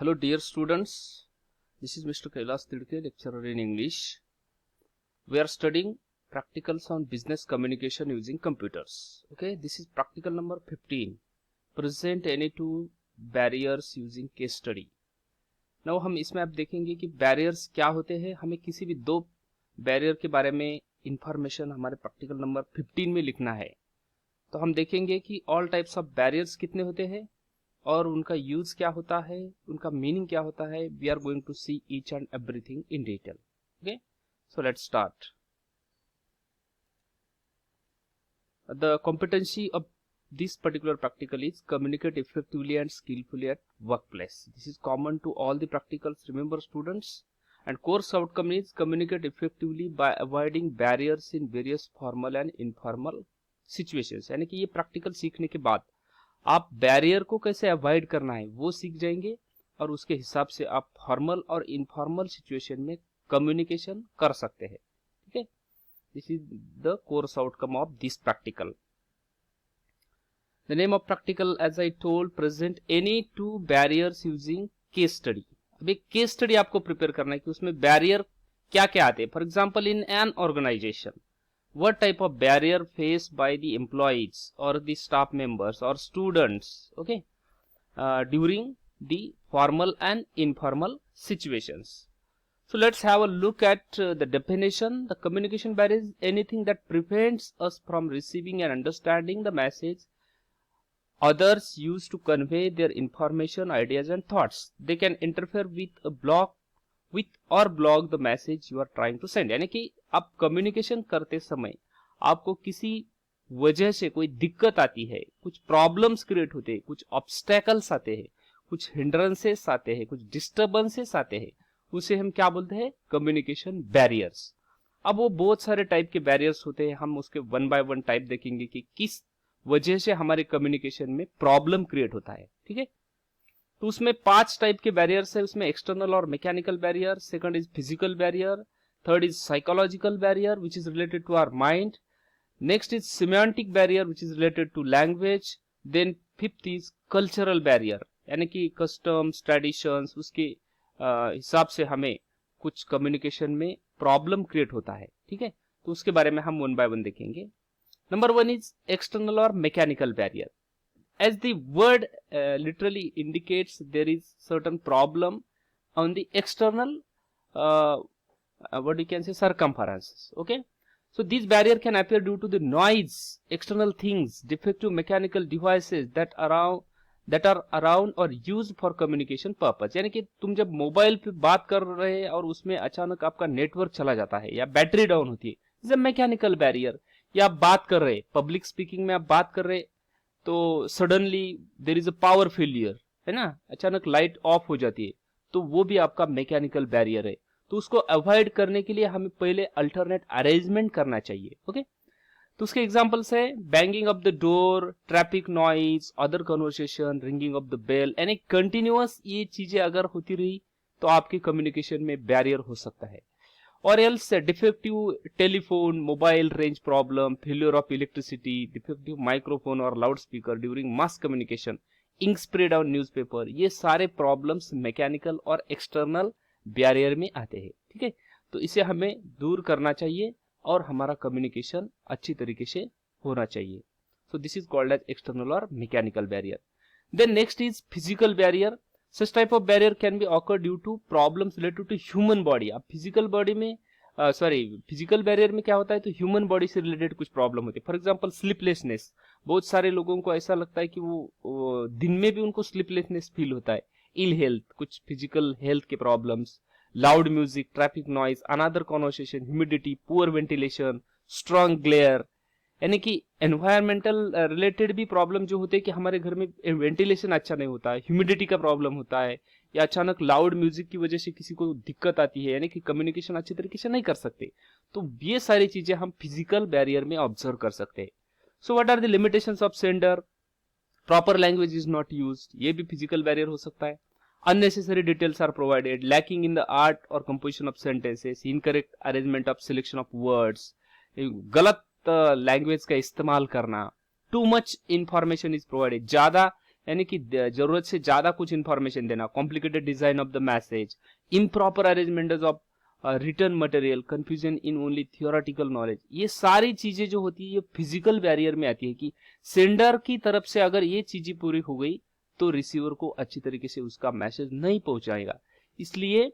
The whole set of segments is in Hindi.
Hello dear students, this is Mr. Kailas Tidke, lecturer in English. We are studying practicals on business communication using computers. Okay, this is practical number 15. Present any two barriers using case study. Now हम इसमें आप देखेंगे कि barriers क्या होते हैं. हमें किसी भी दो barrier के बारे में information हमारे practical number 15 में लिखना है. तो हम देखेंगे कि all types of barriers कितने होते हैं और उनका यूज क्या होता है, उनका मीनिंग क्या होता है. We are going to see each and everything in detail. Okay, so let's start. The competency of this particular practical is communicate effectively and skillfully at workplace. This is common to all the practicals, remember students. And course outcome is communicate effectively by avoiding barriers in various formal and informal situations. यानी कि ये प्रैक्टिकल सीखने के बाद आप बैरियर को कैसे अवॉइड करना है वो सीख जाएंगे और उसके हिसाब से आप फॉर्मल और इनफॉर्मल सिचुएशन में कम्युनिकेशन कर सकते हैं. ठीक है, this is the course outcome of this practical. The name of practical as I told present any two barriers using case study. अब एक केस स्टडी आपको प्रिपेयर करना है कि उसमें बैरियर क्या क्या आते हैं. For example in an organization, what type of barrier faced by the employees or the staff members or students, okay, during the formal and informal situations. So let's have a look at the definition. The communication barrier is anything that prevents us from receiving and understanding the message others use to convey their information, ideas and thoughts. They can interfere with or block the message you are trying to send. यानी कि आप कम्युनिकेशन करते समय आपको किसी वजह से कोई दिक्कत आती है, कुछ प्रॉब्लम्स क्रिएट होते हैं, कुछ ऑब्स्टेकल्स आते हैं, कुछ हिंड्रेंसेस आते हैं, कुछ डिस्टर्बेंसेस आते हैं, उसे हम क्या बोलते हैं, कम्युनिकेशन बैरियर्स. अब वो बहुत सारे टाइप के बैरियर्स होते हैं. हम उसके वन बाय वन टाइप देखेंगे कि किस वजह से हमारे कम्युनिकेशन में प्रॉब्लम क्रिएट होता है. ठीक है, तो उसमें 5 टाइप के बैरियर्स है. उसमें एक्सटर्नल और mechanical barrier, second is physical barrier, third is psychological barrier which is related to our mind, next is semantic barrier which is related to language, then fifth is cultural barrier यानी कि कस्टम्स, ट्रेडिशंस, उसके हिसाब से हमें कुछ कम्युनिकेशन में प्रॉब्लम क्रिएट होता है. ठीक है, तो उसके बारे में हम वन बाय वन देखेंगे. Number 1 is external or mechanical barrier. As the word literally indicates, there is certain problem on the external what you can say circumferences. Okay, so this barrier can appear due to the noise, external things, defective mechanical devices that are around or used for communication purpose. यानी कि तुम जब मोबाइल पे बात कर रहे हैं और उसमें अचानक आपका नेटवर्क चला जाता है या बैटरी डाउन होती है, इज अ मैकेनिकल बैरियर. या आप बात कर रहे, पब्लिक स्पीकिंग में आप बात कर रहे तो suddenly there is a power failure, है ना, अचानक लाइट ऑफ हो जाती है, तो वो भी आपका मैकेनिकल बैरियर है. तो उसको अवॉइड करने के लिए हमें पहले अल्टरनेट अरेंजमेंट करना चाहिए. ओके, तो उसके एग्जांपल्स है banging of the door, traffic noise, other conversation, ringing of the bell. यानी कंटिन्यूअस ये चीजें अगर होती रही तो आपके कम्युनिकेशन में बैरियर हो सकता है. और else defective telephone, mobile range problem, failure of electricity, defective microphone और loud speaker during mass communication, ink spread on newspaper, ये सारे प्रॉब्लम्स मैकेनिकल और एक्सटर्नल बैरियर में आते हैं. ठीक है, तो इसे हमें दूर करना चाहिए और हमारा कम्युनिकेशन अच्छी तरीके से होना चाहिए. So this is called as external और mechanical barrier. Then next is physical barrier. Such type of barrier can be occur due to problems related to human body. अब फिजिकल बॉडी में फिजिकल बैरियर में क्या होता है, तो ह्यूमन बॉडी से रिलेटेड कुछ प्रॉब्लम होती है. For example sleeplessness. बहुत सारे लोगों को ऐसा लगता है कि वो दिन में भी उनको स्लीपलेसनेस फील होता है. इल हेल्थ, कुछ फिजिकल हेल्थ के problems, loud music, traffic noise, another conversation, humidity, poor ventilation, strong glare. यानी कि एनवायरमेंटल रिलेटेड भी प्रॉब्लम जो होते हैं कि हमारे घर में वेंटिलेशन अच्छा नहीं होता है, ह्यूमिडिटी का प्रॉब्लम होता है, या अचानक लाउड म्यूजिक की वजह से किसी को दिक्कत आती है, यानी कि कम्युनिकेशन अच्छी तरीके से नहीं कर सकते. तो ये सारी चीजें हम फिजिकल बैरियर में ऑब्जर्व कर सकते हैं. So what are the limitations of sender? Proper language is not used, ये भी फिजिकल बैरियर हो सकता है. unnecessary details are provided, lacking in the art or composition of sentences, incorrect arrangement of selection of words, गलत लैंग्वेज का इस्तेमाल करना, too much information is provided, ज्यादा यानी कि जरूरत से ज्यादा कुछ इंफॉर्मेशन देना, complicated design of the message, improper arrangement of return material, confusion in only theoretical knowledge, ये सारी चीजें जो होती है ये फिजिकल बैरियर में आती है कि सेंडर की तरफ से अगर ये चीजें पूरी हो गई तो रिसीवर को अच्छी तरीके से उसका मैसेज नहीं पहुंचाएगा। इसलिए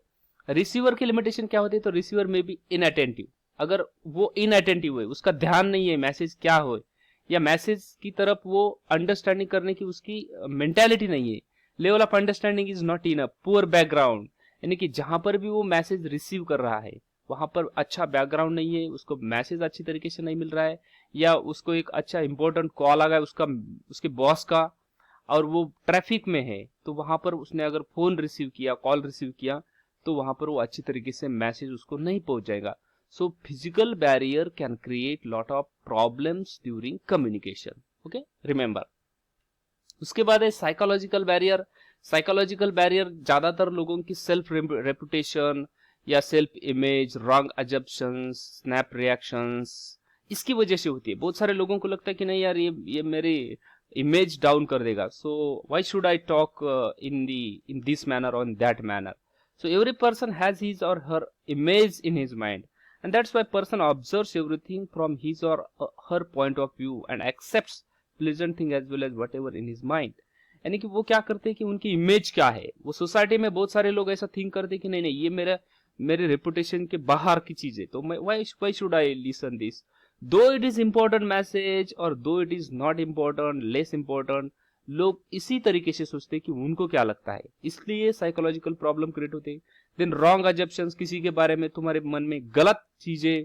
रिसीवर की लिमिटेशन क्या होती है, तो रिसीवर में भी इनअटेंटिव, अगर वो इनअटेंटिव है, उसका ध्यान नहीं है मैसेज क्या हो, या मैसेज की तरफ वो अंडरस्टैंडिंग करने की उसकी मेंटालिटी नहीं है, level of understanding is not in a poor background, यानी कि जहां पर भी वो मैसेज रिसीव कर रहा है वहां पर अच्छा बैकग्राउंड नहीं है, उसको मैसेज अच्छी तरीके से नहीं मिल रहा है, या उसको एक अच्छा इंपॉर्टेंट कॉल आ गया उसका, उसके बॉस का, और वो ट्रैफिक में है, तो वहां पर उसने अगर फोन रिसीव किया, कॉल रिसीव किया, तो वहां पर वो अच्छी तरीके से मैसेज उसको नहीं पहुंच जाएगा। So physical barrier can create lot of problems during communication. Okay, remember. उसके बाद है साइकोलॉजिकल बैरियर। साइकोलॉजिकल बैरियर ज्यादातर लोगों की सेल्फ रेपुटेशन या self image, wrong assumptions, snap reactions, इसकी वजह से होती है। बहुत सारे लोगों को लगता है कि नहीं यार ये मेरी इमेज डाउन कर देगा, so why should I talk in this manner और in that manner. So every person has his or her image in his mind, and that's why person observes everything from his or her point of view and accepts pleasant thing as well as whatever in his mind. यानी कि वो क्या करते हैं कि उनकी इमेज क्या है, वो सोसाइटी में बहुत सारे लोग ऐसा थिंक करते हैं कि नहीं नहीं ये मेरे रेपुटेशन के बाहर की चीज है, तो मैं why should I listen this, though it is important message or though it is not important, less important, लोग इसी तरीके से सोचते हैं कि उनको क्या लगता है, इसलिए साइकोलॉजिकल प्रॉब्लम क्रिएट होते हैं। देन रॉन्ग अजम्पशंस, किसी के बारे में तुम्हारे मन में गलत चीजें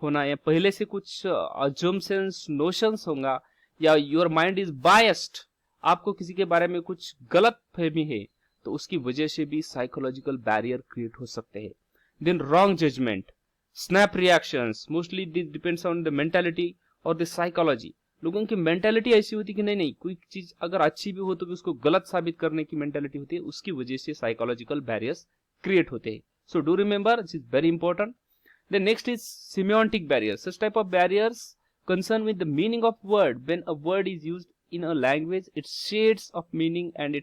होना, या पहले से कुछ अजम्पशंस, नोशंस होगा, या योर माइंड इज बायस्ड, आपको किसी के बारे में कुछ गलत फहमी है, तो उसकी वजह से भी साइकोलॉजिकल बैरियर क्रिएट हो सकते हैं। Then wrong judgement, snap reactions, mostly this depends on the mentality और द साइकोलॉजी। लोगों की मेंटालिटी ऐसी होती है कि नहीं नहीं कोई चीज अगर अच्छी भी हो तो भी उसको गलत साबित करने की मेंटालिटी होती है, उसकी वजह से साइकोलॉजिकल बैरियर्स क्रिएट होते हैं। So do remember, this is very important. Then next is semiotic barriers. Such type of barriers concerned with the meaning of word. When a word is used in a language, its shades of meaning and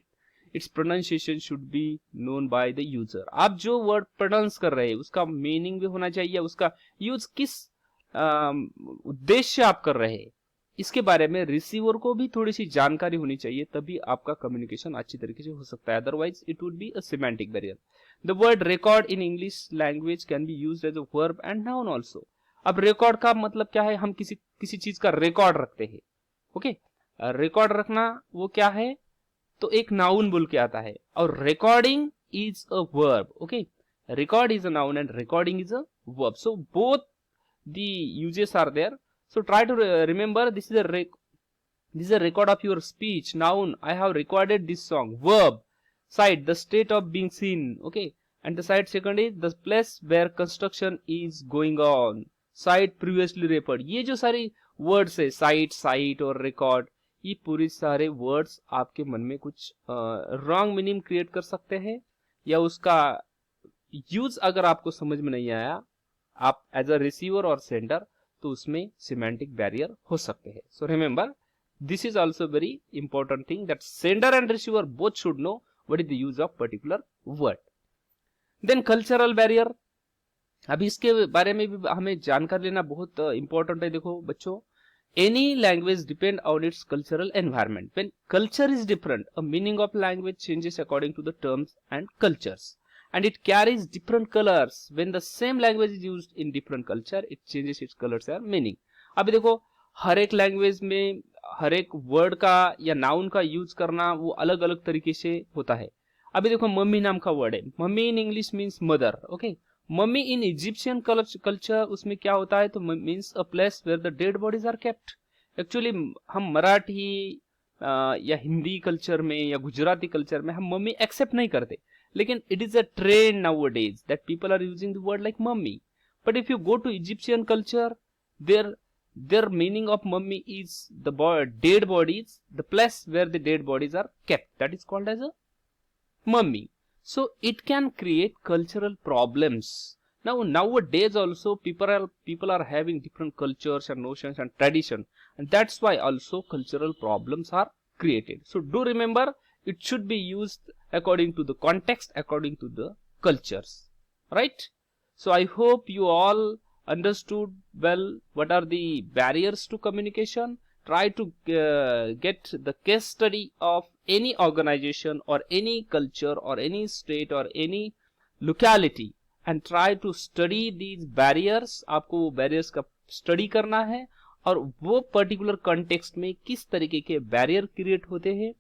its pronunciation should be known by the user. आप जो word pronounce कर रहे हैं उसका meaning भी होना चाहिए, उसका use किस उद्देश्य आप कर रहे हैं इसके बारे में रिसीवर को भी थोड़ी सी जानकारी होनी चाहिए, तभी आपका कम्युनिकेशन अच्छी तरीके से हो सकता है, otherwise it would be a semantic barrier. The word record in English language can be used as a verb and noun also. अब रिकॉर्ड का मतलब क्या है, हम किसी चीज का रिकॉर्ड रखते हैं। ओके, रिकॉर्ड रखना वो क्या है, तो एक नाउन बोल के आता है, और recording is a verb. Okay, record is a noun and recording is a verb, so both the uses are there. So try to remember, this is a record of your speech. Noun, I have recorded this song. Verb, site, the state of being seen. Okay, and the site second is the place where construction is going on. Site previously referred. ये जो सारी words है, site और record, ये पूरे सारे words आपके मन में कुछ wrong meaning create कर सकते हैं, या उसका use अगर आपको समझ में नहीं आया, आप as a receiver और sender तो उसमें सिमेंटिक बैरियर हो सकते हैं। So remember, this is also very important thing that sender and receiver both should know what is the use of particular word. Then cultural barrier, अभी इसके बारे में भी हमें जानकारी लेना बहुत इंपॉर्टेंट है। देखो बच्चों, any language depend on its cultural environment. When culture is different, a meaning of language changes according to the terms and cultures, and it carries different colors. When the same language is used in different culture, it changes its colors and meaning. अभी देखो, हर एक लैंग्वेज में हर एक वर्ड का या नाउन का यूज करना वो अलग अलग तरीके से होता है। अभी देखो, मम्मी नाम का वर्ड है, mummy in English means mother. Okay, mummy in Egyptian culture उसमें क्या होता है, तो means a place where the dead bodies are kept. Actually हम मराठी या हिंदी कल्चर में या गुजराती कल्चर में हम मम्मी एक्सेप्ट नहीं करते, लेकिन it is a trend nowadays that people are using the word like mummy. But if you go to Egyptian culture, their meaning of mummy is the dead bodies, the place where the dead bodies are kept, that is called as a mummy. So it can create cultural problems. Now nowadays also people are having different cultures and notions and tradition, and that's why also cultural problems are created. So do remember, it should be used according to the context, according to the cultures, right? So I hope you all understood well what are the barriers to communication. Try to get the case study of any organization or any culture or any state or any locality and try to study these barriers. आपको वो barriers का study करना है और वो पर्टिकुलर कंटेक्स्ट में किस तरीके के बैरियर क्रिएट होते हैं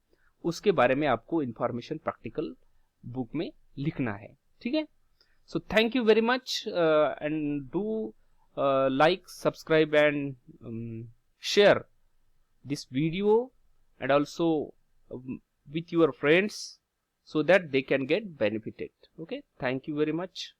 उसके बारे में आपको इंफॉर्मेशन प्रैक्टिकल बुक में लिखना है. ठीक है. So thank you very much and do like, subscribe and share this video and also with your friends so that they can get benefited. Okay, thank you very much.